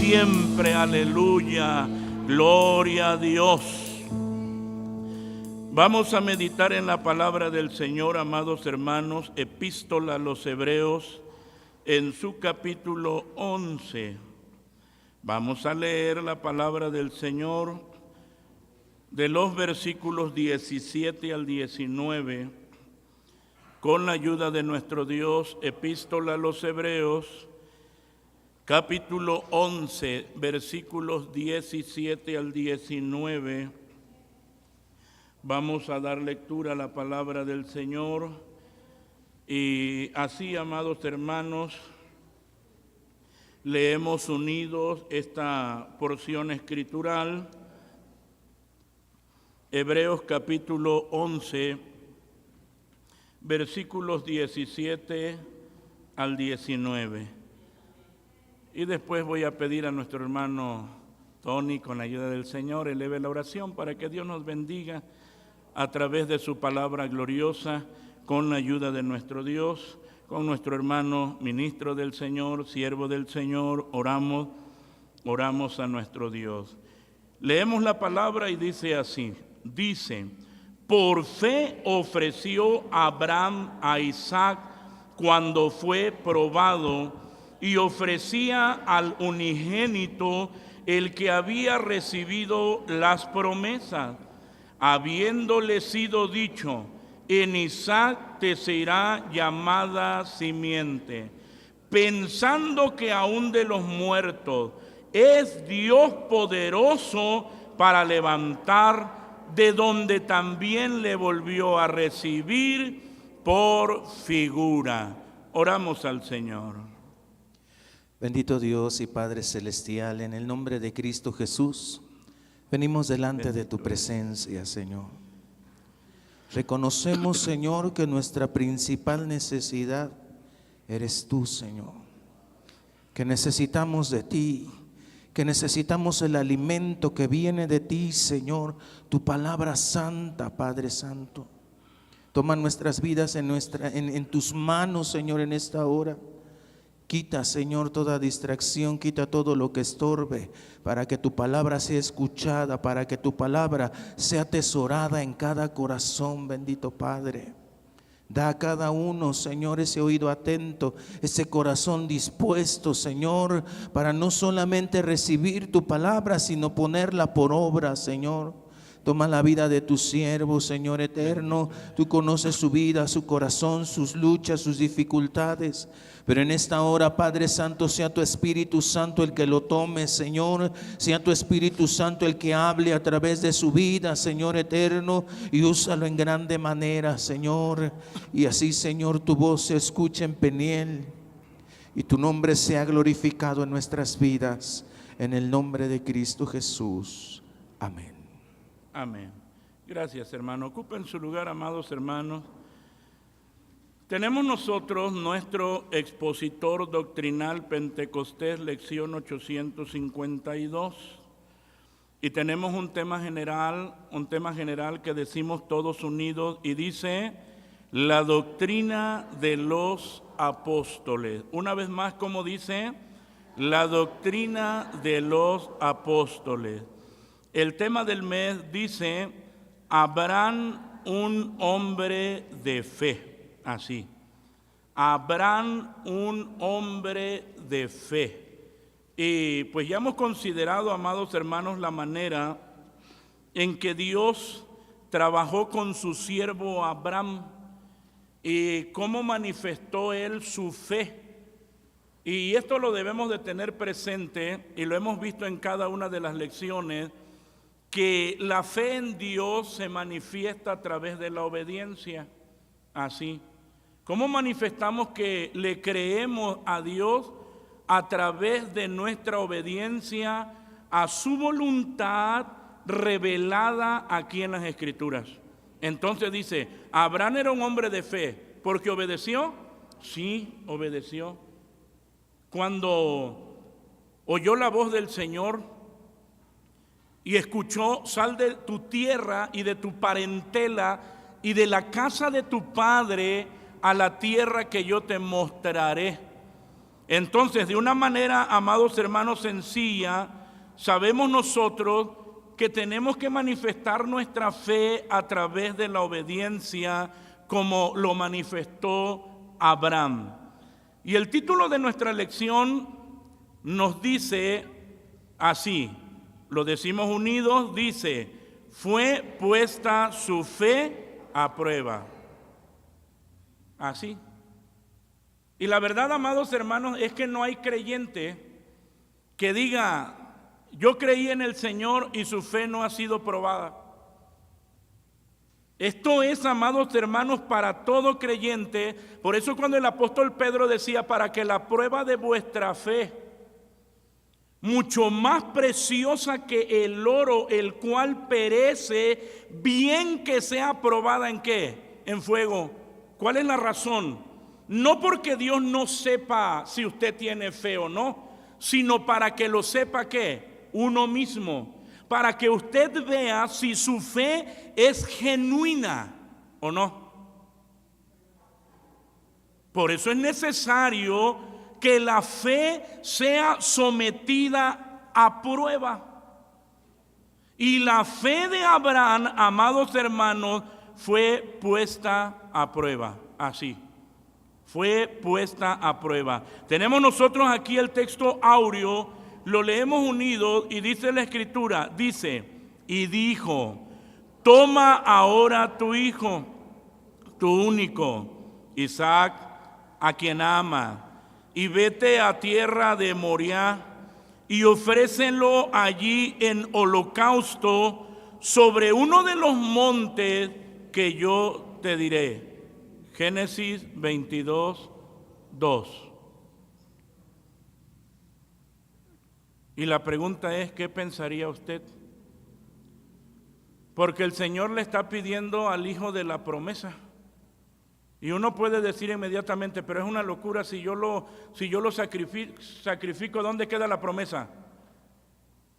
siempre. Aleluya. Gloria a Dios. Vamos a meditar en la palabra del Señor, amados hermanos, Epístola a los Hebreos, en su capítulo 11. Vamos a leer la palabra del Señor de los versículos 17 al 19, con la ayuda de nuestro Dios. Epístola a los Hebreos, capítulo 11, versículos 17 al 19. Vamos a dar lectura a la palabra del Señor. Y así, amados hermanos, leemos unidos esta porción escritural. Hebreos capítulo 11, versículos 17 al 19. Y después voy a pedir a nuestro hermano Tony, con la ayuda del Señor, eleve la oración para que Dios nos bendiga a través de su palabra gloriosa, con la ayuda de nuestro Dios, con nuestro hermano ministro del Señor, siervo del Señor. Oramos a nuestro Dios. Leemos la palabra y dice así, dice: por fe ofreció Abraham a Isaac cuando fue probado, y ofrecía al unigénito, el que había recibido las promesas, habiéndole sido dicho: en Isaac te será llamada simiente, pensando que aún de los muertos es Dios poderoso para levantar, de donde también le volvió a recibir por figura. Oramos al Señor. Bendito Dios y Padre Celestial, en el nombre de Cristo Jesús, venimos delante de tu presencia, Señor. Reconocemos, Señor, que nuestra principal necesidad eres tú, Señor. Que necesitamos de ti, que necesitamos el alimento que viene de ti, Señor, tu palabra santa, Padre Santo. Toma nuestras vidas en tus manos, Señor, en esta hora. Quita, Señor, toda distracción, quita todo lo que estorbe, para que tu palabra sea escuchada, para que tu palabra sea atesorada en cada corazón, bendito Padre. Da a cada uno, Señor, ese oído atento, ese corazón dispuesto, Señor, para no solamente recibir tu palabra, sino ponerla por obra, Señor. Toma la vida de tu siervo, Señor eterno. Tú conoces su vida, su corazón, sus luchas, sus dificultades. Pero en esta hora, Padre Santo, sea tu Espíritu Santo el que lo tome, Señor. Sea tu Espíritu Santo el que hable a través de su vida, Señor eterno. Y úsalo en grande manera, Señor. Y así, Señor, tu voz se escuche en Peniel. Y tu nombre sea glorificado en nuestras vidas. En el nombre de Cristo Jesús. Amén. Amén. Gracias, hermano. Ocupen su lugar, amados hermanos. Tenemos nosotros nuestro expositor doctrinal Pentecostés, lección 852. Y tenemos un tema general que decimos todos unidos, y dice: la doctrina de los apóstoles. Una vez más, ¿cómo dice? La doctrina de los apóstoles. El tema del mes dice: Abraham, un hombre de fe. Así. Abraham, un hombre de fe. Y pues ya hemos considerado, amados hermanos, la manera en que Dios trabajó con su siervo Abraham y cómo manifestó él su fe. Y esto lo debemos de tener presente, y lo hemos visto en cada una de las lecciones, que la fe en Dios se manifiesta a través de la obediencia. Así. ¿Cómo manifestamos que le creemos a Dios? A través de nuestra obediencia a su voluntad revelada aquí en las Escrituras. Entonces dice: Abraham era un hombre de fe. ¿Por qué obedeció? Sí, obedeció. Cuando oyó la voz del Señor y escuchó: sal de tu tierra y de tu parentela y de la casa de tu padre a la tierra que yo te mostraré. Entonces, de una manera, amados hermanos, sencilla, sabemos nosotros que tenemos que manifestar nuestra fe a través de la obediencia, como lo manifestó Abraham. Y el título de nuestra lección nos dice así, lo decimos unidos, dice: fue puesta su fe a prueba. Así. Y la verdad, amados hermanos, es que no hay creyente que diga: yo creí en el Señor y su fe no ha sido probada. Esto es, amados hermanos, para todo creyente. Por eso cuando el apóstol Pedro decía: para que la prueba de vuestra fe, mucho más preciosa que el oro, el cual perece, bien que sea probada ¿en qué? En fuego. ¿Cuál es la razón? No porque Dios no sepa si usted tiene fe o no, sino para que lo sepa ¿qué? Uno mismo. Para que usted vea si su fe es genuina o no. Por eso es necesario que la fe sea sometida a prueba. Y la fe de Abraham, amados hermanos, fue puesta a prueba. Así. Fue puesta a prueba. Tenemos nosotros aquí el texto áureo, lo leemos unidos y dice la Escritura, dice: y dijo: toma ahora tu hijo, tu único, Isaac, a quien ama, y vete a tierra de Moriah y ofrécelo allí en holocausto sobre uno de los montes que yo te diré. Génesis 22, 2. Y la pregunta es: ¿qué pensaría usted? Porque el Señor le está pidiendo al hijo de la promesa. Y uno puede decir inmediatamente: pero es una locura, si yo lo sacrifico, ¿dónde queda la promesa?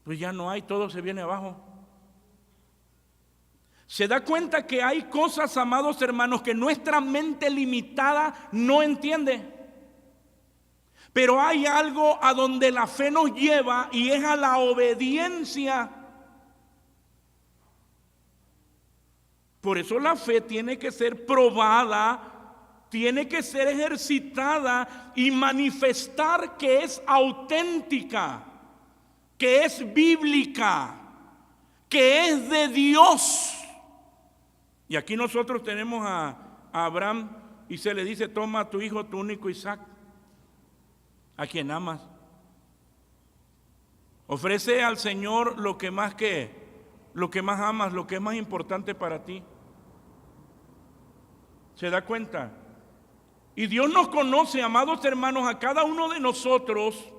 Pues ya no hay, todo se viene abajo. Se da cuenta que hay cosas, amados hermanos, que nuestra mente limitada no entiende. Pero hay algo a donde la fe nos lleva, y es a la obediencia. Por eso la fe tiene que ser probada, tiene que ser ejercitada y manifestar que es auténtica, que es bíblica, que es de Dios. Y aquí nosotros tenemos a Abraham y se le dice: toma a tu hijo, tu único Isaac, a quien amas. Ofrece al Señor lo que más amas, lo que es más importante para ti. ¿Se da cuenta? Y Dios nos conoce, amados hermanos, a cada uno de nosotros,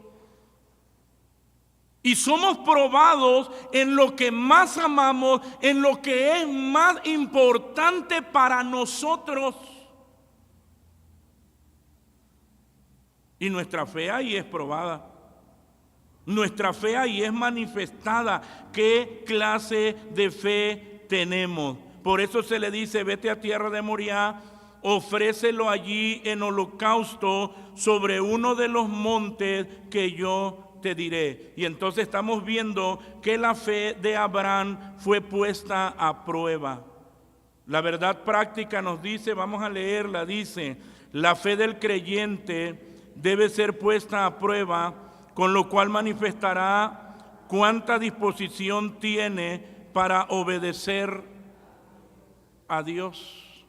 y somos probados en lo que más amamos, en lo que es más importante para nosotros. Y nuestra fe ahí es probada. Nuestra fe ahí es manifestada. ¿Qué clase de fe tenemos? Por eso se le dice: vete a tierra de Moriah, ofrécelo allí en holocausto sobre uno de los montes que yo te diré. Y entonces estamos viendo que la fe de Abraham fue puesta a prueba. La verdad práctica nos dice, vamos a leerla, dice: la fe del creyente debe ser puesta a prueba, con lo cual manifestará cuánta disposición tiene para obedecer a Dios.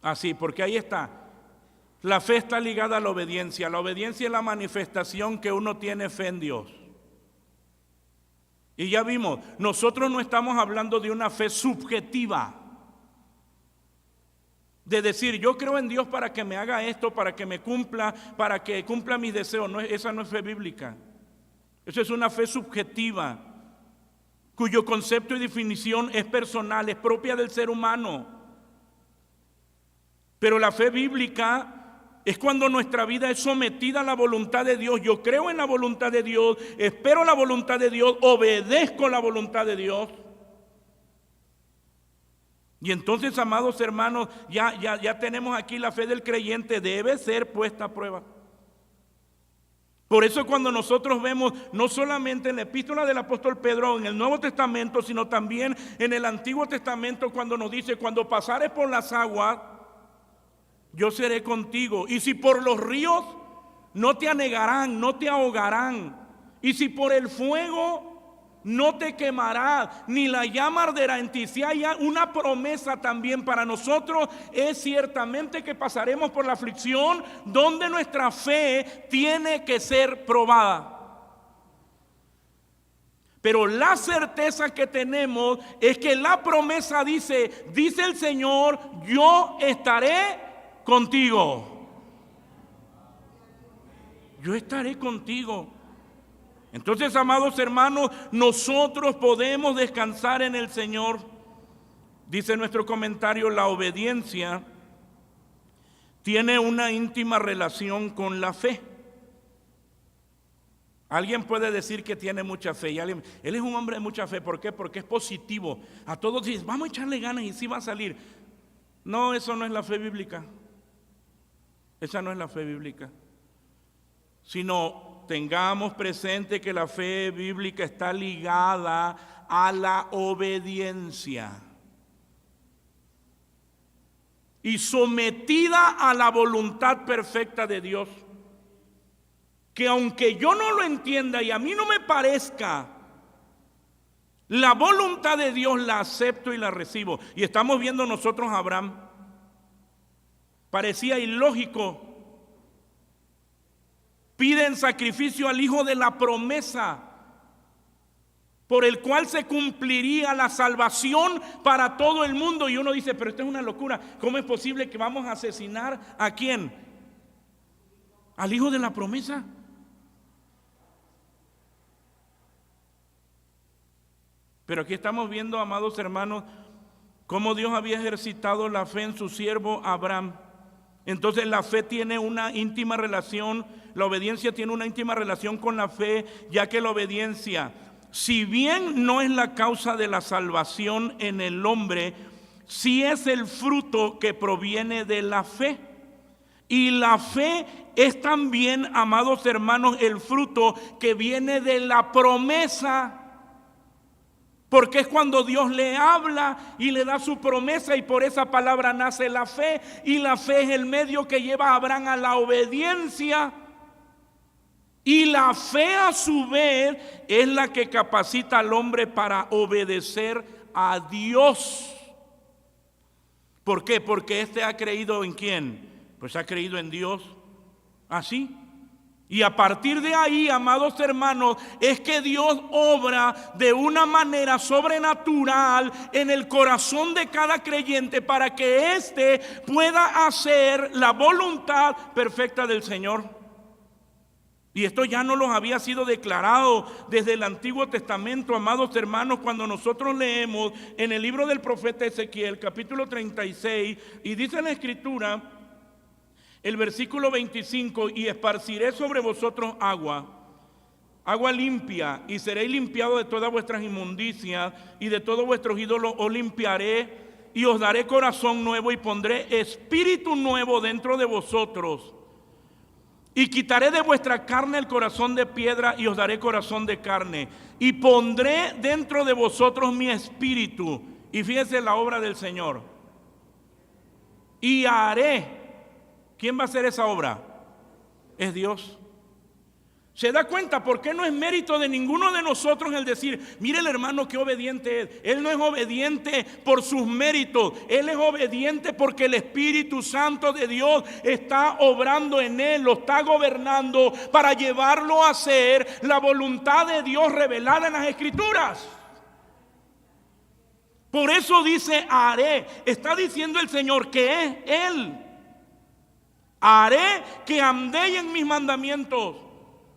Así, porque ahí está. La fe está ligada a la obediencia. La obediencia es la manifestación que uno tiene fe en Dios. Y ya vimos, nosotros no estamos hablando de una fe subjetiva. De decir: yo creo en Dios para que me haga esto, para que me cumpla, para que cumpla mis deseos. No, esa no es fe bíblica. Eso es una fe subjetiva, cuyo concepto y definición es personal, es propia del ser humano. Pero la fe bíblica es cuando nuestra vida es sometida a la voluntad de Dios. Yo creo en la voluntad de Dios, espero la voluntad de Dios, obedezco la voluntad de Dios. Y entonces, amados hermanos, ya tenemos aquí la fe del creyente, debe ser puesta a prueba. Por eso cuando nosotros vemos, no solamente en la epístola del apóstol Pedro, en el Nuevo Testamento, sino también en el Antiguo Testamento, cuando nos dice, cuando pasares por las aguas, yo seré contigo. Y si por los ríos, no te anegarán, no te ahogarán. Y si por el fuego, no te quemará, ni la llama arderá en ti. Si hay una promesa también para nosotros, es ciertamente que pasaremos por la aflicción, donde nuestra fe tiene que ser probada. Pero la certeza que tenemos es que la promesa dice el Señor, yo estaré contigo. Yo estaré contigo. Entonces, amados hermanos, nosotros podemos descansar en el Señor. Dice nuestro comentario, la obediencia tiene una íntima relación con la fe. Alguien puede decir que tiene mucha fe. Él es un hombre de mucha fe. ¿Por qué? Porque es positivo. A todos dicen, vamos a echarle ganas y sí va a salir. No, eso no es la fe bíblica. Esa no es la fe bíblica. Sino tengamos presente que la fe bíblica está ligada a la obediencia y sometida a la voluntad perfecta de Dios. Que aunque yo no lo entienda y a mí no me parezca, la voluntad de Dios la acepto y la recibo. Y estamos viendo nosotros a Abraham. Parecía ilógico. Piden sacrificio al hijo de la promesa, por el cual se cumpliría la salvación para todo el mundo. Y uno dice, pero esto es una locura. ¿Cómo es posible que vamos a asesinar a quién? ¿Al hijo de la promesa? Pero aquí estamos viendo, amados hermanos, cómo Dios había ejercitado la fe en su siervo Abraham. Entonces la fe tiene una íntima relación, la obediencia tiene una íntima relación con la fe, ya que la obediencia, si bien no es la causa de la salvación en el hombre, sí es el fruto que proviene de la fe. Y la fe es también, amados hermanos, el fruto que viene de la promesa. Porque es cuando Dios le habla y le da su promesa, y por esa palabra nace la fe. Y la fe es el medio que lleva a Abraham a la obediencia. Y la fe, a su vez, es la que capacita al hombre para obedecer a Dios. ¿Por qué? Porque éste ha creído ¿en quién? Pues ha creído en Dios. Así. Y a partir de ahí, amados hermanos, es que Dios obra de una manera sobrenatural en el corazón de cada creyente para que éste pueda hacer la voluntad perfecta del Señor. Y esto ya no los había sido declarado desde el Antiguo Testamento, amados hermanos, cuando nosotros leemos en el libro del profeta Ezequiel, capítulo 36, y dice la Escritura, el versículo 25, y esparciré sobre vosotros agua limpia, y seréis limpiados de todas vuestras inmundicias, y de todos vuestros ídolos os limpiaré, y os daré corazón nuevo, y pondré espíritu nuevo dentro de vosotros, y quitaré de vuestra carne el corazón de piedra, y os daré corazón de carne, y pondré dentro de vosotros mi espíritu. Y fíjense la obra del Señor. Y haré. ¿Quién va a hacer esa obra? Es Dios. ¿Se da cuenta por qué no es mérito de ninguno de nosotros el decir, mire el hermano qué obediente es? Él no es obediente por sus méritos, él es obediente porque el Espíritu Santo de Dios está obrando en él, lo está gobernando para llevarlo a hacer la voluntad de Dios revelada en las Escrituras. Por eso dice haré, está diciendo el Señor que es Él. Haré que andéis en mis mandamientos.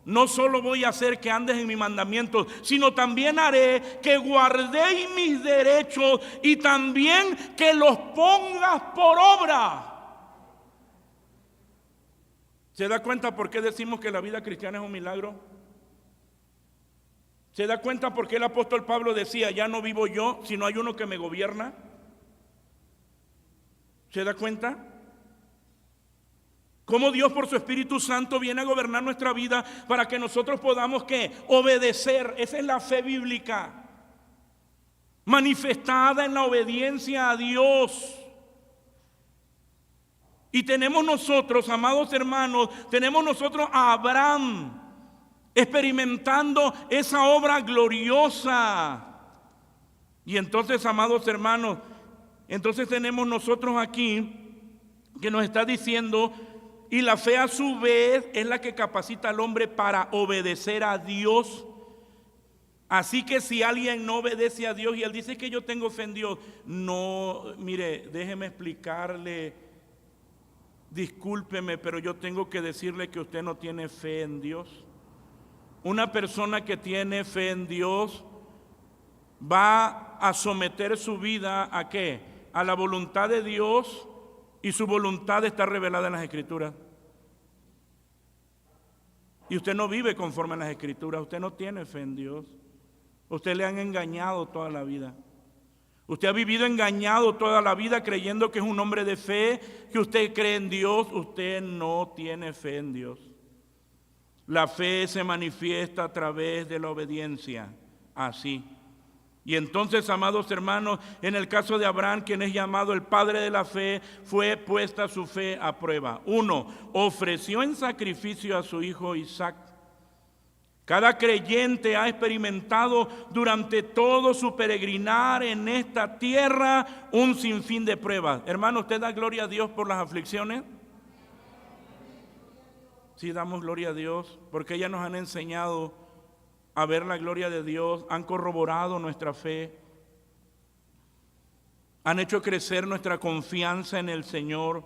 No solo voy a hacer que andes en mis mandamientos, sino también haré que guardéis mis derechos y también que los pongas por obra. ¿Se da cuenta por qué decimos que la vida cristiana es un milagro? ¿Se da cuenta por qué el apóstol Pablo decía, ya no vivo yo, sino hay uno que me gobierna? ¿Se da cuenta? Cómo Dios por su Espíritu Santo viene a gobernar nuestra vida para que nosotros podamos ¿qué? Obedecer. Esa es la fe bíblica, manifestada en la obediencia a Dios. Y tenemos nosotros, amados hermanos, tenemos nosotros a Abraham experimentando esa obra gloriosa. Y entonces, amados hermanos, entonces tenemos nosotros aquí que nos está diciendo, y la fe a su vez es la que capacita al hombre para obedecer a Dios. Así que si alguien no obedece a Dios y él dice que yo tengo fe en Dios, no, mire, déjeme explicarle, discúlpeme, pero yo tengo que decirle que usted no tiene fe en Dios. Una persona que tiene fe en Dios va a someter su vida ¿a qué? A la voluntad de Dios, y su voluntad está revelada en las Escrituras. Y usted no vive conforme a las Escrituras, usted no tiene fe en Dios. Usted le han engañado toda la vida. Usted ha vivido engañado toda la vida creyendo que es un hombre de fe, que usted cree en Dios. Usted no tiene fe en Dios. La fe se manifiesta a través de la obediencia, así. Y entonces, amados hermanos, en el caso de Abraham, quien es llamado el padre de la fe, fue puesta su fe a prueba. 1. Ofreció en sacrificio a su hijo Isaac. Cada creyente ha experimentado durante todo su peregrinar en esta tierra un sinfín de pruebas. Hermano, ¿usted da gloria a Dios por las aflicciones? Sí, damos gloria a Dios, porque ellas nos han enseñado a ver la gloria de Dios, han corroborado nuestra fe, han hecho crecer nuestra confianza en el Señor.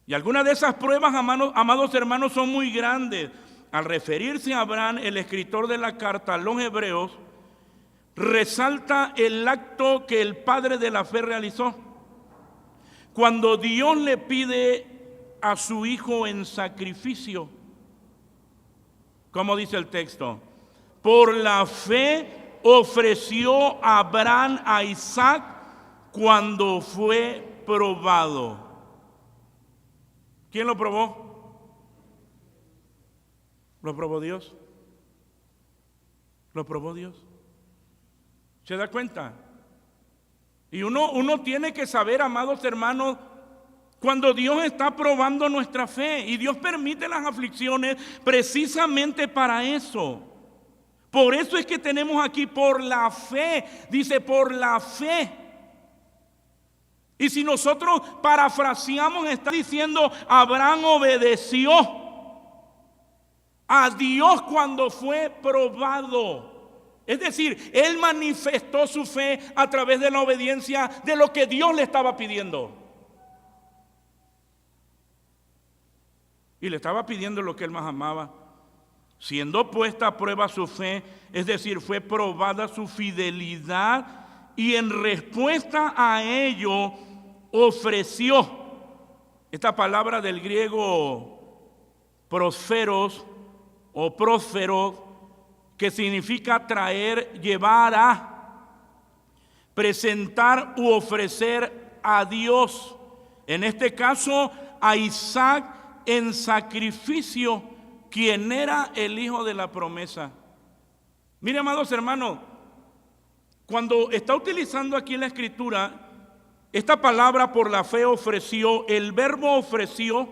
Y algunas de esas pruebas, amados hermanos, son muy grandes. Al referirse a Abraham, el escritor de la carta a los Hebreos resalta el acto que el padre de la fe realizó. Cuando Dios le pide a su hijo en sacrificio, ¿cómo dice el texto? Por la fe ofreció Abraham a Isaac cuando fue probado. ¿Quién lo probó? ¿Lo probó Dios? ¿Lo probó Dios? ¿Se da cuenta? Y uno tiene que saber, amados hermanos, cuando Dios está probando nuestra fe, y Dios permite las aflicciones precisamente para eso. Por eso es que tenemos aquí por la fe, dice por la fe. Y si nosotros parafraseamos, está diciendo Abraham obedeció a Dios cuando fue probado. Es decir, él manifestó su fe a través de la obediencia de lo que Dios le estaba pidiendo. Y le estaba pidiendo lo que él más amaba. Siendo puesta a prueba su fe, es decir, fue probada su fidelidad, y en respuesta a ello ofreció. Esta palabra del griego prosferos o prósferos, que significa traer, llevar a, presentar u ofrecer a Dios. En este caso, a Isaac en sacrificio, quien era el hijo de la promesa. Mire, amados hermanos, cuando está utilizando aquí en la Escritura esta palabra por la fe ofreció, el verbo ofreció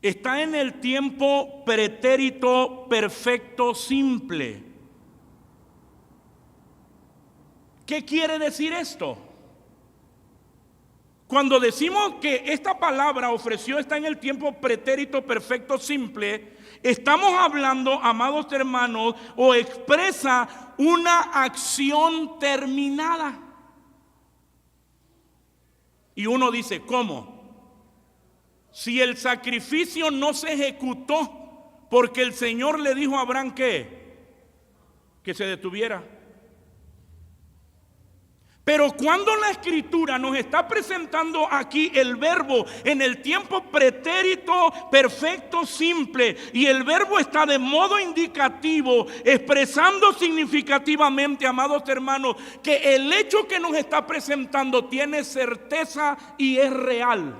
está en el tiempo pretérito perfecto simple. ¿Qué quiere decir esto? Cuando decimos que esta palabra ofreció está en el tiempo pretérito perfecto simple, estamos hablando, amados hermanos, o expresa una acción terminada. Y uno dice, ¿cómo? Si el sacrificio no se ejecutó porque el Señor le dijo a Abraham que se detuviera. Pero cuando la Escritura nos está presentando aquí el verbo en el tiempo pretérito perfecto simple, y el verbo está de modo indicativo, expresando significativamente, amados hermanos, que el hecho que nos está presentando tiene certeza y es real.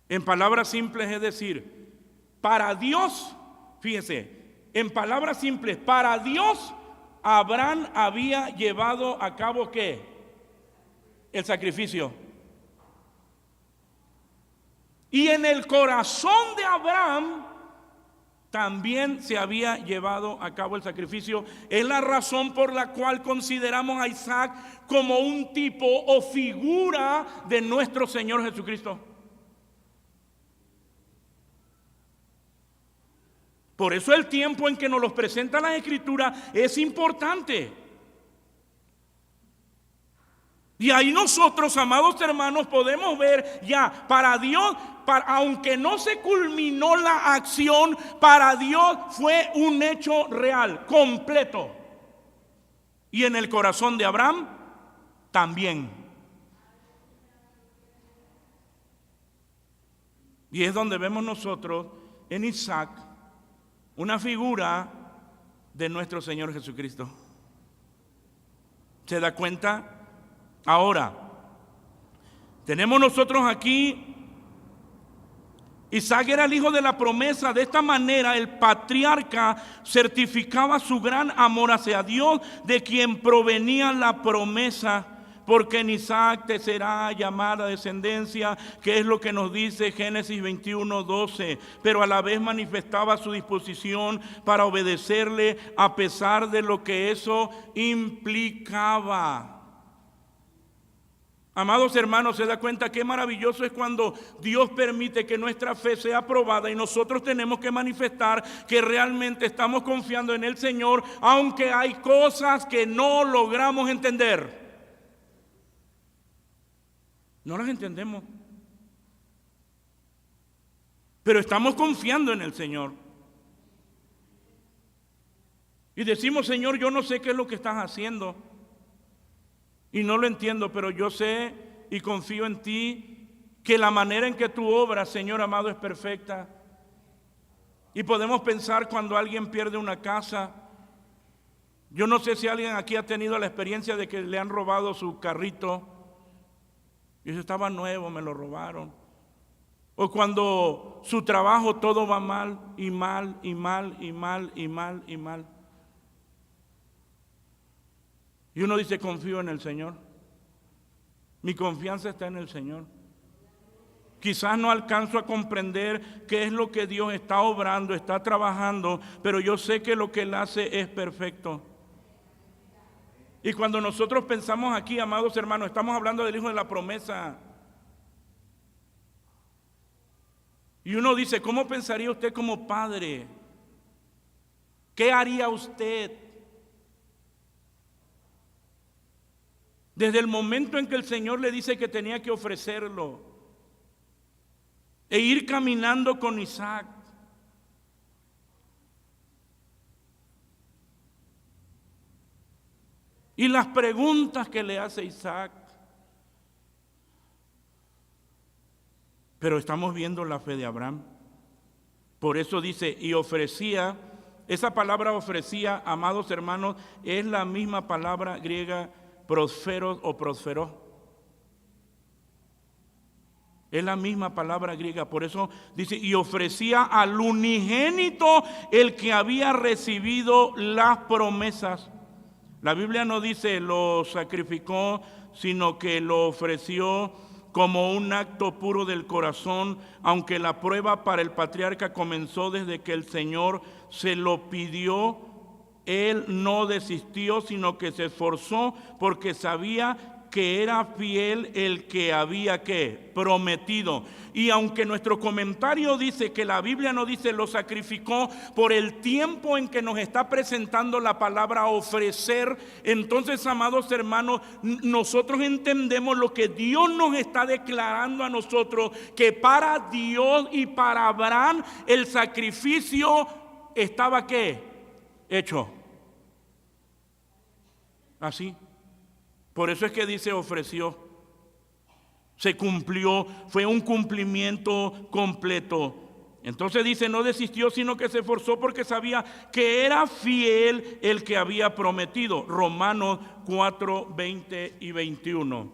En palabras simples, es decir, para Dios, fíjese, en palabras simples, para Dios, Abraham había llevado a cabo ¿qué? El sacrificio. Y en el corazón de Abraham también se había llevado a cabo el sacrificio. Es la razón por la cual consideramos a Isaac como un tipo o figura de nuestro Señor Jesucristo. Por eso el tiempo en que nos los presenta la Escritura es importante. Y ahí nosotros, amados hermanos, podemos ver ya, para Dios, aunque no se culminó la acción, para Dios fue un hecho real, completo. Y en el corazón de Abraham también. Y es donde vemos nosotros en Isaac una figura de nuestro Señor Jesucristo. ¿Se da cuenta? Ahora, tenemos nosotros aquí, Isaac era el hijo de la promesa. De esta manera el patriarca certificaba su gran amor hacia Dios, de quien provenía la promesa. Porque en Isaac te será llamada descendencia, que es lo que nos dice Génesis 21:12. Pero a la vez manifestaba su disposición para obedecerle a pesar de lo que eso implicaba. Amados hermanos, ¿se da cuenta qué maravilloso es cuando Dios permite que nuestra fe sea probada y nosotros tenemos que manifestar que realmente estamos confiando en el Señor, aunque hay cosas que no logramos entender? No las entendemos, pero estamos confiando en el Señor. Y decimos: Señor, yo no sé qué es lo que estás haciendo y no lo entiendo, pero yo sé y confío en ti, que la manera en que tú obras, Señor amado, es perfecta. Y podemos pensar cuando alguien pierde una casa. Yo no sé si alguien aquí ha tenido la experiencia de que le han robado su carrito. Y eso estaba nuevo, me lo robaron. O cuando su trabajo todo va mal y mal y mal y mal y mal y mal. Y uno dice: confío en el Señor. Mi confianza está en el Señor. Quizás no alcanzo a comprender qué es lo que Dios está obrando, está trabajando, pero yo sé que lo que Él hace es perfecto. Y cuando nosotros pensamos aquí, amados hermanos, estamos hablando del hijo de la promesa. Y uno dice: ¿cómo pensaría usted como padre? ¿Qué haría usted? Desde el momento en que el Señor le dice que tenía que ofrecerlo e ir caminando con Isaac. Y las preguntas que le hace Isaac. Pero estamos viendo la fe de Abraham. Por eso dice: y ofrecía. Esa palabra ofrecía, amados hermanos, es la misma palabra griega prosferos o prosferó. Es la misma palabra griega. Por eso dice: y ofrecía al unigénito, el que había recibido las promesas. La Biblia no dice lo sacrificó, sino que lo ofreció como un acto puro del corazón, aunque la prueba para el patriarca comenzó desde que el Señor se lo pidió. Él no desistió, sino que se esforzó, porque sabía que era fiel el que había ¿qué? Prometido. Y aunque nuestro comentario dice que la Biblia no dice lo sacrificó, por el tiempo en que nos está presentando la palabra ofrecer, entonces, amados hermanos, nosotros entendemos lo que Dios nos está declarando a nosotros, que para Dios y para Abraham el sacrificio estaba ¿qué? Hecho. Así. Por eso es que dice ofreció. Se cumplió, fue un cumplimiento completo. Entonces dice: no desistió, sino que se esforzó, porque sabía que era fiel el que había prometido. Romanos 4, 20 y 21.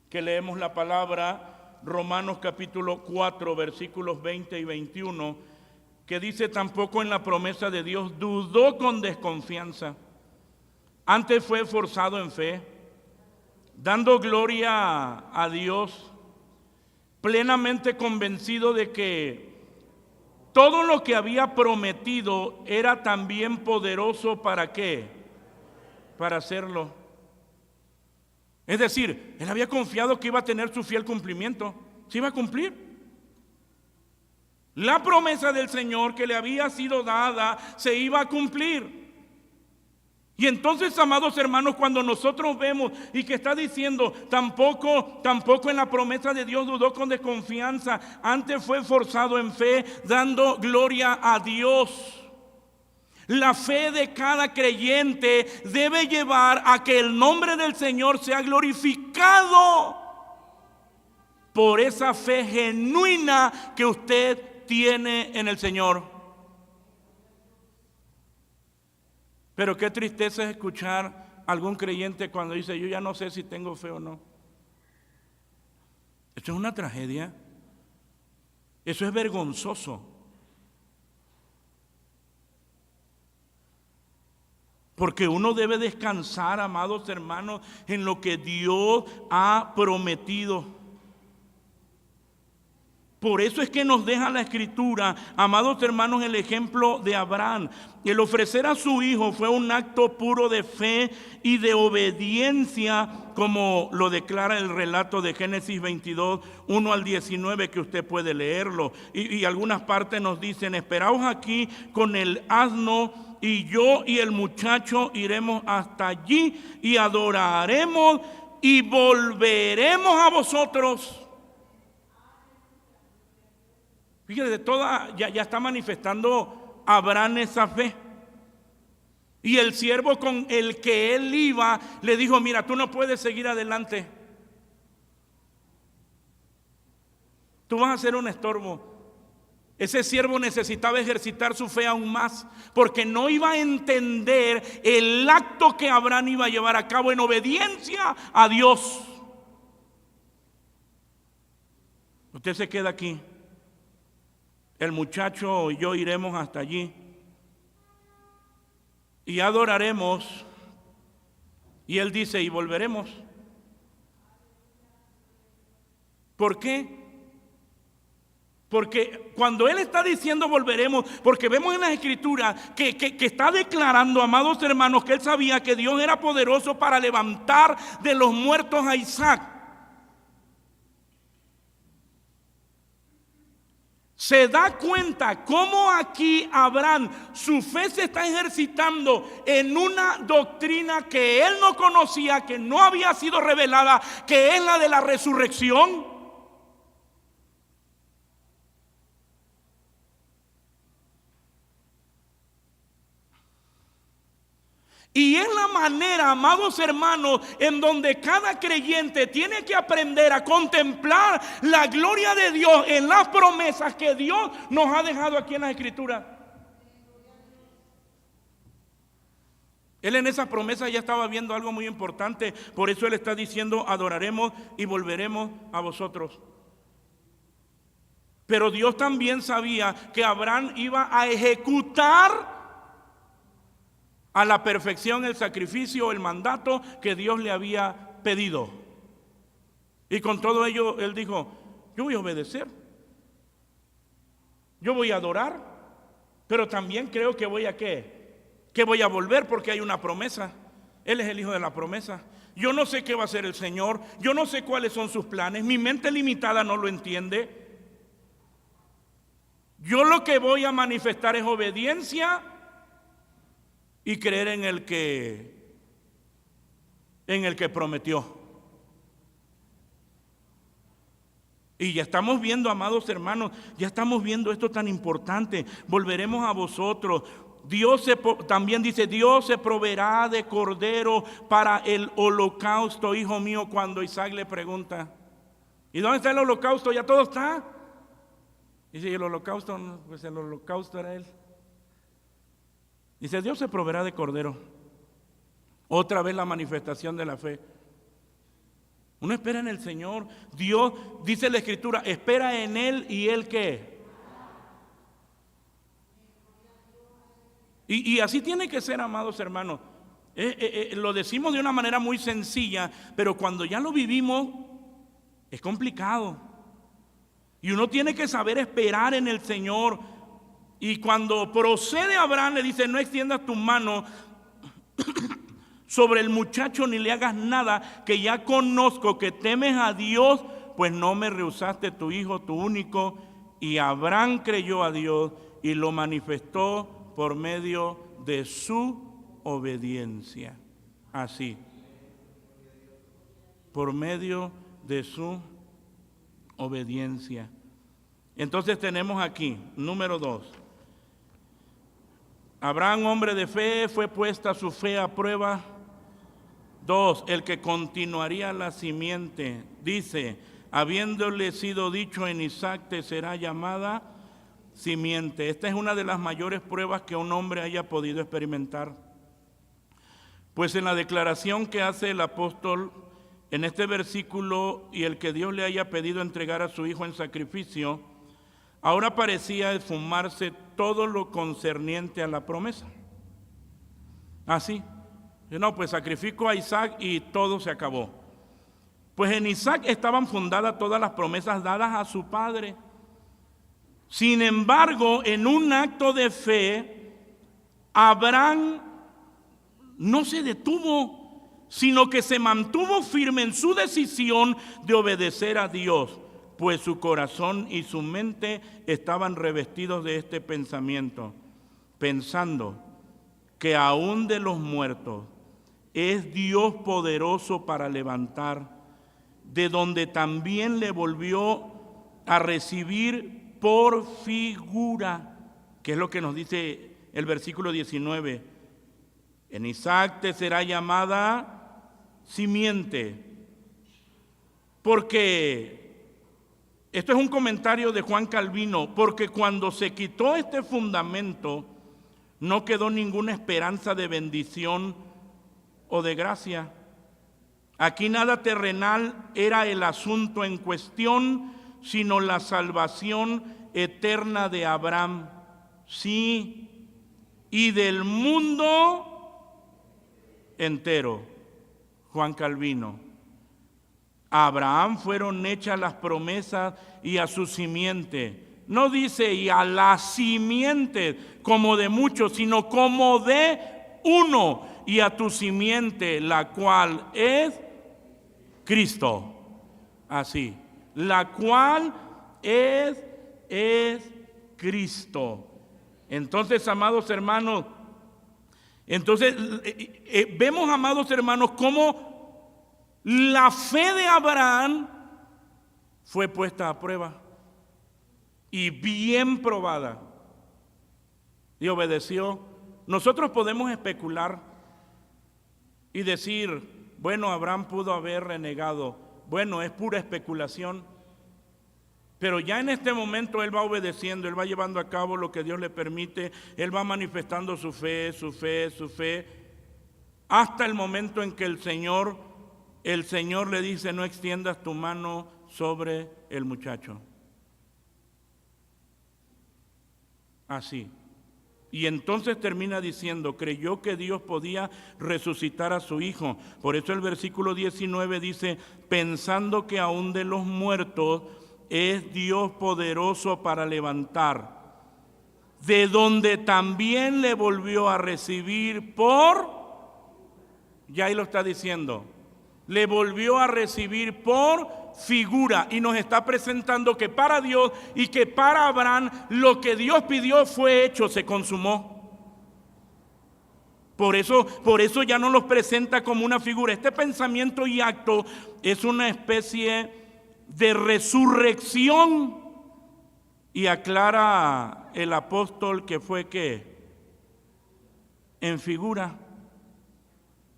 Que leemos la palabra: Romanos capítulo 4, versículos 20 y 21, que dice: tampoco en la promesa de Dios dudó con desconfianza, antes fue forzado en fe, dando gloria a Dios, plenamente convencido de que todo lo que había prometido era también poderoso ¿para qué? Para hacerlo. Es decir, él había confiado que iba a tener su fiel cumplimiento, se iba a cumplir. La promesa del Señor que le había sido dada se iba a cumplir. Y entonces, amados hermanos, cuando nosotros vemos y que está diciendo tampoco en la promesa de Dios dudó con desconfianza, antes fue forzado en fe, dando gloria a Dios. La fe de cada creyente debe llevar a que el nombre del Señor sea glorificado por esa fe genuina que usted tiene en el Señor. Pero qué tristeza es escuchar a algún creyente cuando dice: yo ya no sé si tengo fe o no. Esto es una tragedia. Eso es vergonzoso. Porque uno debe descansar, amados hermanos, en lo que Dios ha prometido. Por eso es que nos deja la Escritura, amados hermanos, el ejemplo de Abraham. El ofrecer a su hijo fue un acto puro de fe y de obediencia, como lo declara el relato de Génesis 22, 1 al 19, que usted puede leerlo. Y algunas partes nos dicen: esperaos aquí con el asno, y yo y el muchacho iremos hasta allí y adoraremos y volveremos a vosotros. Fíjate, ya está manifestando Abraham esa fe. Y el siervo con el que él iba le dijo: mira, tú no puedes seguir adelante. Tú vas a ser un estorbo. Ese siervo necesitaba ejercitar su fe aún más, porque no iba a entender el acto que Abraham iba a llevar a cabo en obediencia a Dios. Usted se queda aquí. El muchacho y yo iremos hasta allí y adoraremos. Y él dice: y volveremos. ¿Por qué? Porque cuando él está diciendo volveremos, porque vemos en las Escrituras que está declarando, amados hermanos, que él sabía que Dios era poderoso para levantar de los muertos a Isaac. Se da cuenta cómo aquí Abraham, su fe se está ejercitando en una doctrina que él no conocía, que no había sido revelada, que es la de la resurrección. Y es la manera, amados hermanos, en donde cada creyente tiene que aprender a contemplar la gloria de Dios en las promesas que Dios nos ha dejado aquí en las Escrituras. Él en esa promesa ya estaba viendo algo muy importante. Por eso él está diciendo: adoraremos y volveremos a vosotros. Pero Dios también sabía que Abraham iba a ejecutar a la perfección el sacrificio, el mandato que Dios le había pedido. Y con todo ello él dijo: yo voy a obedecer, yo voy a adorar, pero también creo que voy a que voy a volver, porque hay una promesa. Él es el hijo de la promesa. Yo no sé qué va a hacer el Señor, yo no sé cuáles son sus planes, mi mente limitada no lo entiende. Yo lo que voy a manifestar es obediencia y creer en el que prometió. Y ya estamos viendo, amados hermanos, ya estamos viendo esto tan importante. Volveremos a vosotros. También dice: Dios se proveerá de cordero para el holocausto, hijo mío. Cuando Isaac le pregunta: ¿y dónde está el holocausto? Ya todo está. Dice: ¿y el holocausto? Pues el holocausto era él. Dice: Dios se proveerá de cordero. Otra vez la manifestación de la fe. Uno espera en el Señor. Dios, dice la Escritura, espera en Él y Él ¿qué? Y así tiene que ser, amados hermanos. Lo decimos de una manera muy sencilla, pero cuando ya lo vivimos es complicado. Y uno tiene que saber esperar en el Señor. Y cuando procede Abraham, le dice: no extiendas tu mano sobre el muchacho ni le hagas nada, que ya conozco que temes a Dios, pues no me rehusaste tu hijo, tu único. Y Abraham creyó a Dios y lo manifestó por medio de su obediencia. Así, por medio de su obediencia. Entonces tenemos aquí, número 2. Abraham, hombre de fe, fue puesta su fe a prueba. 2, el que continuaría la simiente. Dice: habiéndole sido dicho, en Isaac te será llamada simiente. Esta es una de las mayores pruebas que un hombre haya podido experimentar. Pues en la declaración que hace el apóstol en este versículo, y el que Dios le haya pedido entregar a su hijo en sacrificio, ahora parecía esfumarse todo lo concerniente a la promesa. Así. No, pues sacrifico a Isaac y todo se acabó. Pues en Isaac estaban fundadas todas las promesas dadas a su padre. Sin embargo, en un acto de fe, Abraham no se detuvo, sino que se mantuvo firme en su decisión de obedecer a Dios, pues su corazón y su mente estaban revestidos de este pensamiento, pensando que aún de los muertos es Dios poderoso para levantar, de donde también le volvió a recibir por figura, que es lo que nos dice el versículo 19. En Isaac te será llamada simiente, porque esto es un comentario de Juan Calvino, porque cuando se quitó este fundamento, no quedó ninguna esperanza de bendición o de gracia. Aquí nada terrenal era el asunto en cuestión, sino la salvación eterna de Abraham, sí, y del mundo entero. Juan Calvino. A Abraham fueron hechas las promesas y a su simiente. No dice y a la simiente como de muchos, sino como de uno, y a tu simiente, la cual es Cristo. Así. La cual es Cristo. Entonces, amados hermanos, vemos, amados hermanos, cómo la fe de Abraham fue puesta a prueba y bien probada, y obedeció. Nosotros podemos especular y decir: bueno, Abraham pudo haber renegado. Bueno, es pura especulación. Pero ya en este momento él va obedeciendo, él va llevando a cabo lo que Dios le permite, él va manifestando su fe, hasta el momento en que el Señor le dice: no extiendas tu mano sobre el muchacho. Así. Y entonces termina diciendo: creyó que Dios podía resucitar a su hijo. Por eso el versículo 19 dice: pensando que aún de los muertos es Dios poderoso para levantar, de donde también le volvió a recibir ya ahí lo está diciendo, le volvió a recibir por figura, y nos está presentando que para Dios y que para Abraham lo que Dios pidió fue hecho, se consumó. Por eso ya no los presenta como una figura. Este pensamiento y acto es una especie de resurrección, y aclara el apóstol que fue ¿qué? En figura.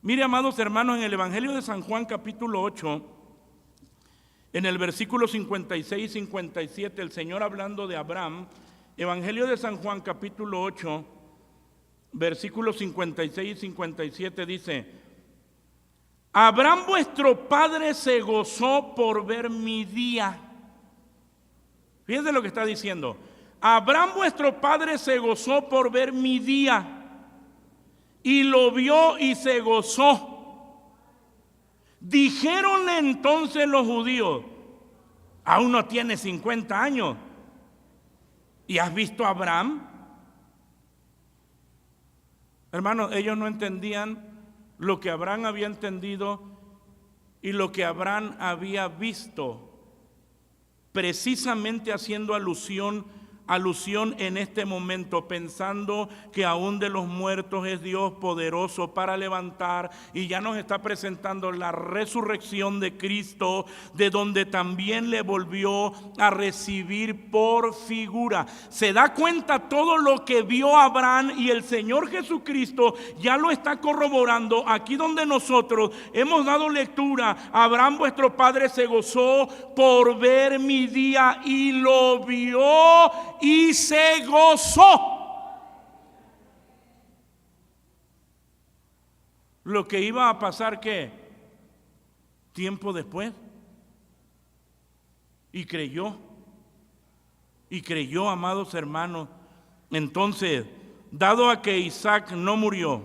Mire, amados hermanos, en el Evangelio de San Juan capítulo 8, en el versículo 56 y 57, el Señor hablando de Abraham, Evangelio de San Juan capítulo 8, versículos 56 y 57 dice: Abraham vuestro padre se gozó por ver mi día. Fíjense lo que está diciendo. Abraham vuestro padre se gozó por ver mi día, y lo vio y se gozó. Dijéronle entonces los judíos: aún no tiene 50 años, ¿y has visto a Abraham? Hermanos, ellos no entendían lo que Abraham había entendido y lo que Abraham había visto, precisamente haciendo alusión en este momento, pensando que aún de los muertos es Dios poderoso para levantar, y ya nos está presentando la resurrección de Cristo, de donde también le volvió a recibir por figura. Se da cuenta todo lo que vio Abraham, y el Señor Jesucristo ya lo está corroborando aquí donde nosotros hemos dado lectura. Abraham vuestro padre se gozó por ver mi día, y lo vio y se gozó. Lo que iba a pasar, ¿qué? Tiempo después. Y creyó, amados hermanos. Entonces, dado a que Isaac no murió,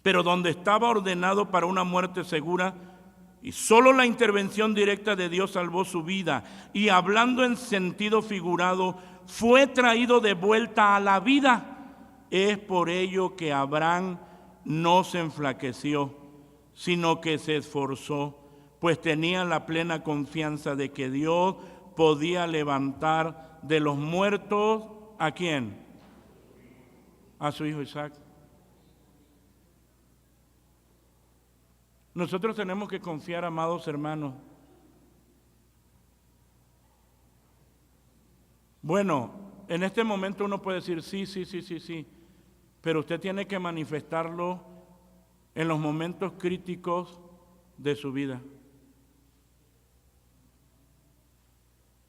pero donde estaba ordenado para una muerte segura, y solo la intervención directa de Dios salvó su vida, y hablando en sentido figurado, fue traído de vuelta a la vida. Es por ello que Abraham no se enflaqueció, sino que se esforzó, pues tenía la plena confianza de que Dios podía levantar de los muertos, ¿a quién? A su hijo Isaac. Nosotros tenemos que confiar, amados hermanos. Bueno, en este momento uno puede decir sí, pero usted tiene que manifestarlo en los momentos críticos de su vida,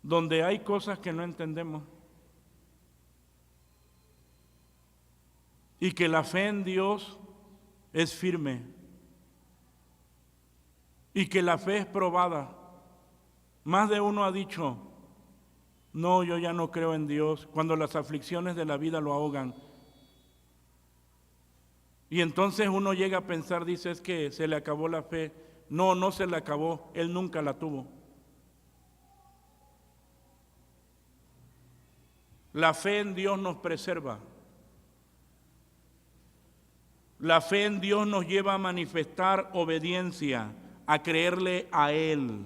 donde hay cosas que no entendemos, y que la fe en Dios es firme, y que la fe es probada. Más de uno ha dicho: no, yo ya no creo en Dios, cuando las aflicciones de la vida lo ahogan. Y entonces uno llega a pensar, dice, es que se le acabó la fe. No, no se le acabó, él nunca la tuvo. La fe en Dios nos preserva. La fe en Dios nos lleva a manifestar obediencia, a creerle a Él.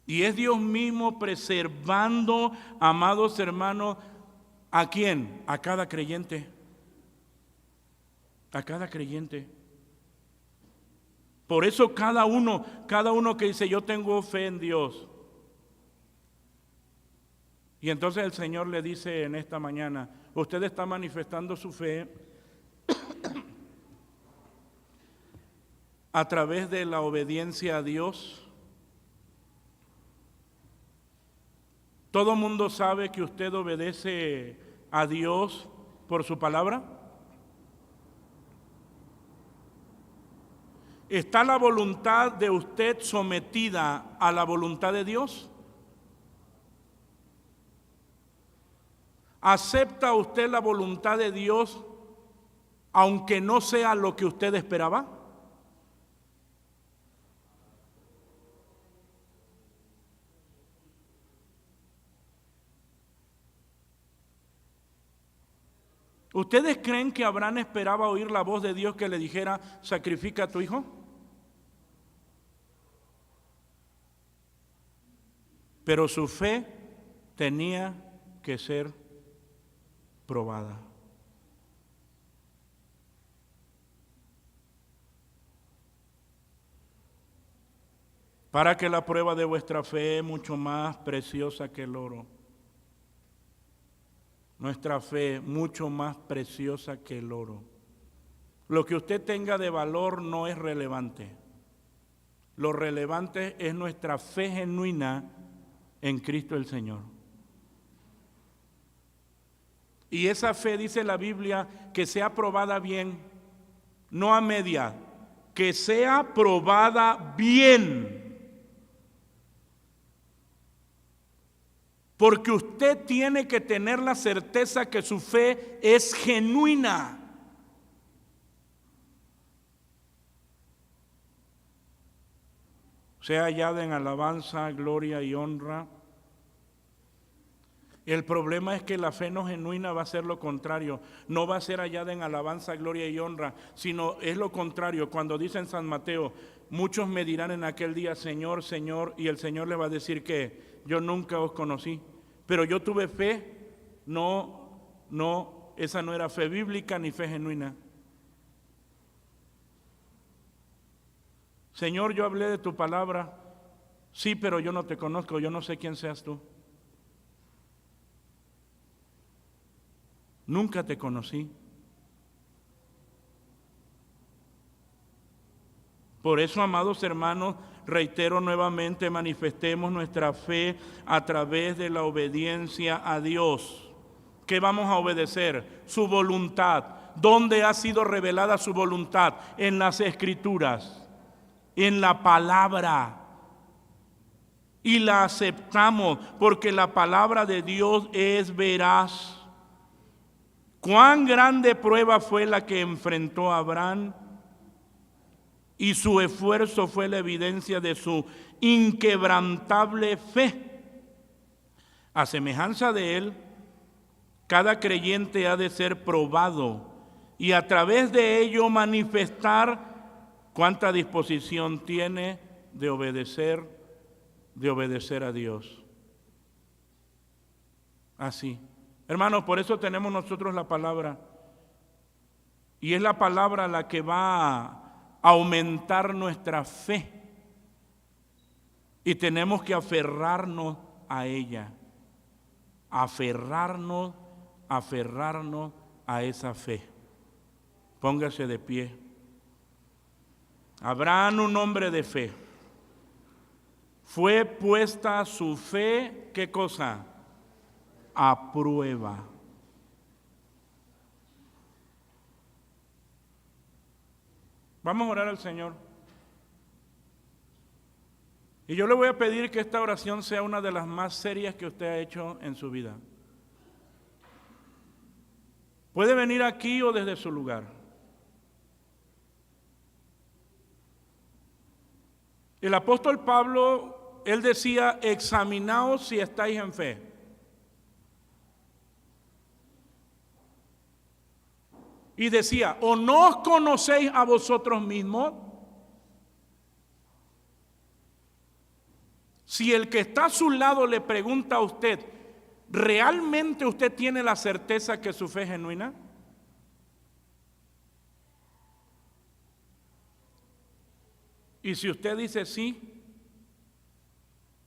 Y es Dios mismo preservando, amados hermanos, ¿a quién? A cada creyente. A cada creyente. Por eso cada uno que dice: yo tengo fe en Dios. Y entonces el Señor le dice en esta mañana: usted está manifestando su fe a través de la obediencia a Dios. ¿Todo mundo sabe que usted obedece a Dios por su palabra? ¿Está la voluntad de usted sometida a la voluntad de Dios? ¿Acepta usted la voluntad de Dios aunque no sea lo que usted esperaba? ¿Ustedes creen que Abraham esperaba oír la voz de Dios que le dijera: sacrifica a tu hijo? Pero su fe tenía que ser probada. Para que la prueba de vuestra fe es mucho más preciosa que el oro. Nuestra fe mucho más preciosa que el oro. Lo que usted tenga de valor no es relevante. Lo relevante es nuestra fe genuina en Cristo el Señor. Y esa fe, dice la Biblia, que sea probada bien, no a media, que sea probada bien. Porque usted tiene que tener la certeza que su fe es genuina. Sea hallada en alabanza, gloria y honra. El problema es que la fe no genuina va a ser lo contrario. No va a ser hallada en alabanza, gloria y honra, sino es lo contrario. Cuando dice en San Mateo, muchos me dirán en aquel día, Señor, Señor, y el Señor le va a decir que yo nunca os conocí. Pero yo tuve fe. No, esa no era fe bíblica ni fe genuina. Señor, yo hablé de tu palabra. Sí, pero yo no te conozco, yo no sé quién seas tú. Nunca te conocí. Por eso, amados hermanos, reitero nuevamente, manifestemos nuestra fe a través de la obediencia a Dios. ¿Qué vamos a obedecer? Su voluntad. ¿Dónde ha sido revelada su voluntad? En las Escrituras, en la palabra. Y la aceptamos porque la palabra de Dios es veraz. Cuán grande prueba fue la que enfrentó a Abraham, y su esfuerzo fue la evidencia de su inquebrantable fe. A semejanza de él, cada creyente ha de ser probado y a través de ello manifestar cuánta disposición tiene de obedecer a Dios. Así. Hermanos, por eso tenemos nosotros la palabra. Y es la palabra la que va a aumentar nuestra fe. Y tenemos que aferrarnos a ella. Aferrarnos a esa fe. Póngase de pie. Abraham, un hombre de fe. Fue puesta su fe, ¿qué cosa? A prueba. Vamos a orar al Señor. Y yo le voy a pedir que esta oración sea una de las más serias que usted ha hecho en su vida. Puede venir aquí o desde su lugar. El apóstol Pablo, él decía, examinaos si estáis en fe. Y decía, ¿o no os conocéis a vosotros mismos? Si el que está a su lado le pregunta a usted, ¿realmente usted tiene la certeza que su fe es genuina? Y si usted dice sí,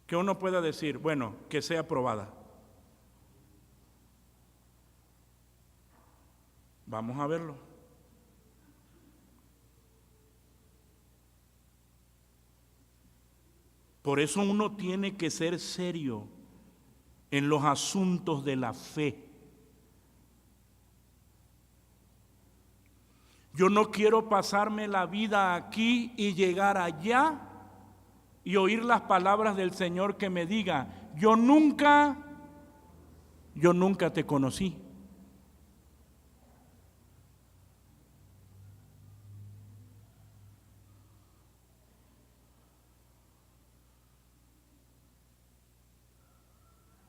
que uno pueda decir, bueno, que sea probada. Vamos a verlo. Por eso uno tiene que ser serio en los asuntos de la fe. Yo no quiero pasarme la vida aquí y llegar allá y oír las palabras del Señor que me diga, yo nunca te conocí.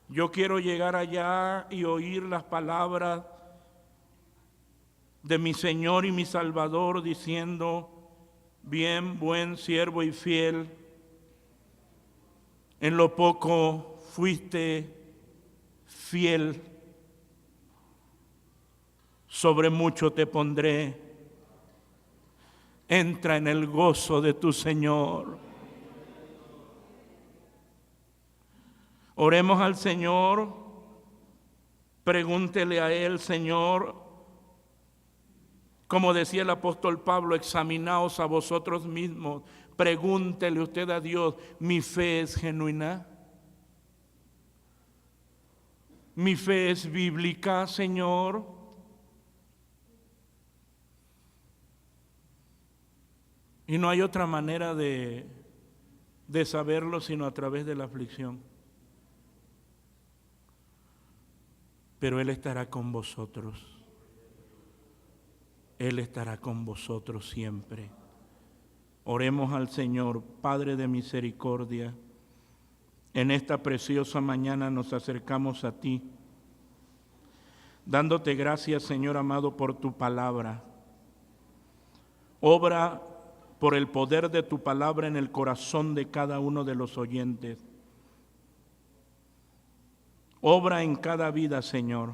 Yo quiero llegar allá y oír las palabras de mi Señor y mi Salvador diciendo, bien, buen siervo y fiel, en lo poco fuiste fiel, sobre mucho te pondré, entra en el gozo de tu Señor. Oremos al Señor, pregúntele a Él, Señor, como decía el apóstol Pablo, examinaos a vosotros mismos, pregúntele usted a Dios, ¿mi fe es genuina? Mi fe es bíblica, Señor. Y no hay otra manera de saberlo sino a través de la aflicción. Pero Él estará con vosotros. Él estará con vosotros siempre. Oremos al Señor. Padre de misericordia, en esta preciosa mañana nos acercamos a ti, dándote gracias, Señor amado, por tu palabra. Obra por el poder de tu palabra en el corazón de cada uno de los oyentes. Obra en cada vida, Señor.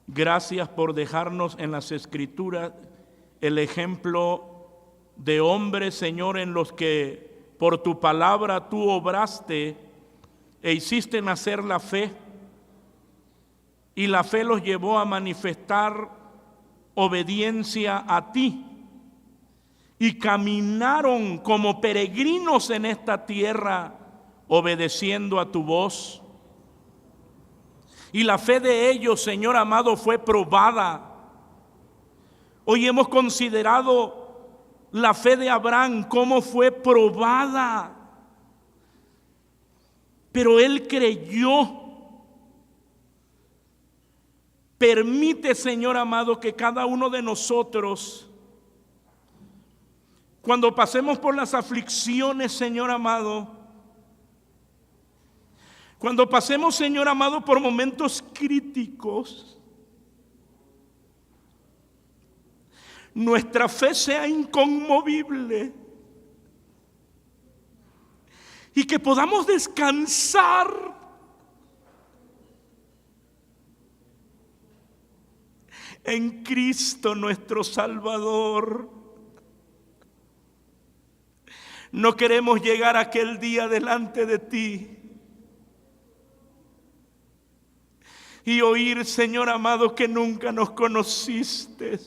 Gracias por dejarnos en las Escrituras el ejemplo de hombres, Señor, en los que por tu palabra tú obraste e hiciste nacer la fe, y la fe los llevó a manifestar obediencia a ti, y caminaron como peregrinos en esta tierra, obedeciendo a tu voz. Y la fe de ellos, Señor amado, fue probada. Hoy hemos considerado la fe de Abraham, cómo fue probada. Pero él creyó. Permite, Señor amado, que cada uno de nosotros, cuando pasemos por las aflicciones, Señor amado, cuando pasemos, Señor amado, por momentos críticos, nuestra fe sea inconmovible y que podamos descansar en Cristo nuestro Salvador. No queremos llegar aquel día delante de ti y oír, Señor amado, que nunca nos conociste.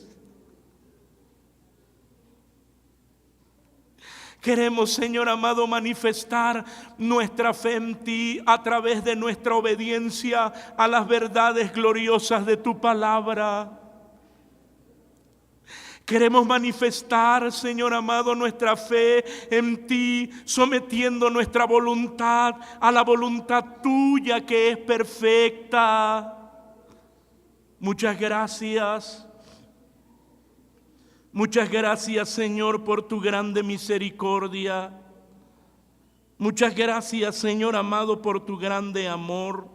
Queremos, Señor amado, manifestar nuestra fe en ti a través de nuestra obediencia a las verdades gloriosas de tu palabra. Queremos manifestar, Señor amado, nuestra fe en ti, sometiendo nuestra voluntad a la voluntad tuya que es perfecta. Muchas gracias. Muchas gracias, Señor, por tu grande misericordia. Muchas gracias, Señor amado, por tu grande amor.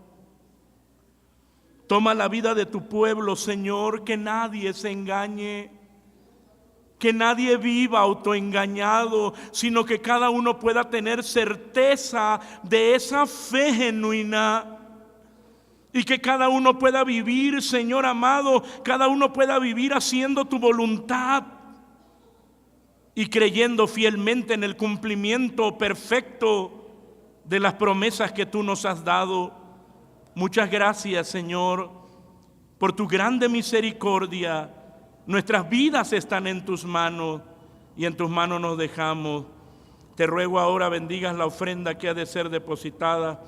Toma la vida de tu pueblo, Señor, que nadie se engañe, que nadie viva autoengañado, sino que cada uno pueda tener certeza de esa fe genuina. Y que cada uno pueda vivir, Señor amado, cada uno pueda vivir haciendo tu voluntad y creyendo fielmente en el cumplimiento perfecto de las promesas que tú nos has dado. Muchas gracias, Señor, por tu grande misericordia. Nuestras vidas están en tus manos y en tus manos nos dejamos. Te ruego ahora bendigas la ofrenda que ha de ser depositada.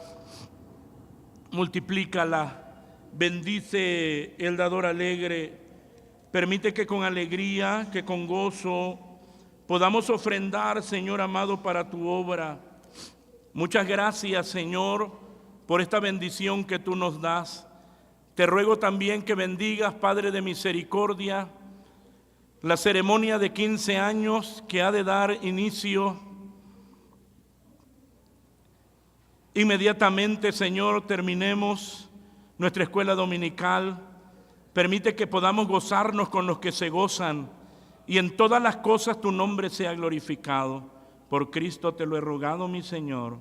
Multiplícala, bendice el dador alegre, permite que con alegría, que con gozo podamos ofrendar, Señor amado, para tu obra. Muchas gracias, Señor, por esta bendición que tú nos das. Te ruego también que bendigas, Padre de misericordia, la ceremonia de 15 años que ha de dar inicio inmediatamente, Señor, terminemos nuestra escuela dominical. Permite que podamos gozarnos con los que se gozan y en todas las cosas tu nombre sea glorificado. Por Cristo te lo he rogado, mi Señor.